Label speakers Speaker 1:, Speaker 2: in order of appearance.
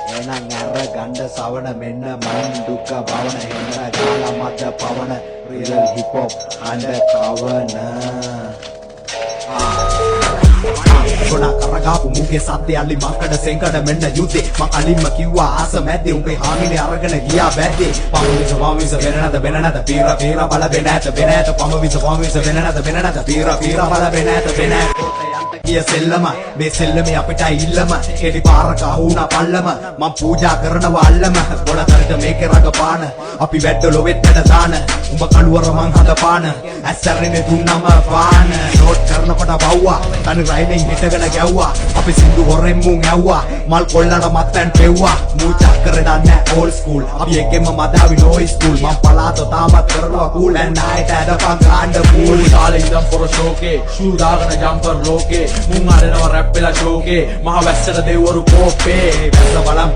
Speaker 1: එනං ඇර ගණ්ඩ සවන මෙන්න මන් දුක බවන එන්න ගාලා මත පවන රියල් හිප් හොප් අඬ කවන ගොඩා කරගාපු මුගේ සද්දේ අලි මංකඩ සෙන්කඩ මෙන්න යුතේ මං අලින්ම කිව්වා ආස මැද්දේ උඹේ හාමිනේ අරගෙන ගියා බැද්දේ පමවිස වෙන නැත පීර බල වෙන ඇත පමවිස වෙන නැත පීර බල වෙන ඇත කිය සෙල්ලම මේ සෙල්ලමේ අපිට ඉල්ලම එලි පාරක අහුණා පල්ලම මං පූජා කරනවා අල්ලම ගොඩතරට මේකේ රඟපාන අපි වැද්දලෝ වෙත්තට දාන උඹ කණුවර මං හදපාන ඇස්සරිනේ දුන්නම පාන නෝට් කරනකොට බව්වා තනි රයිලෙන් හිටගෙන ගැව්වා අපි සින්දු හොරෙන් මුන් ඇව්වා මල් කොල්ලට මත්තන් පෙව්වා මූචා කරේ නැහැ ඕල් ස්කූල් අපි එකෙම මදාවි නෝයි ස්කූල් මං පලාත තාමත් කරනවා cool and night at a punk and pool
Speaker 2: කාලේ ඉඳන් පොර ෂෝකේ ෂූ දාගෙන ජම්පර් ලෝකේ මුන් අරනවා රැප් වෙලා ෂෝකේ මහ වැස්සට දෙවරු කෝපේ
Speaker 1: වැස්ස බලන්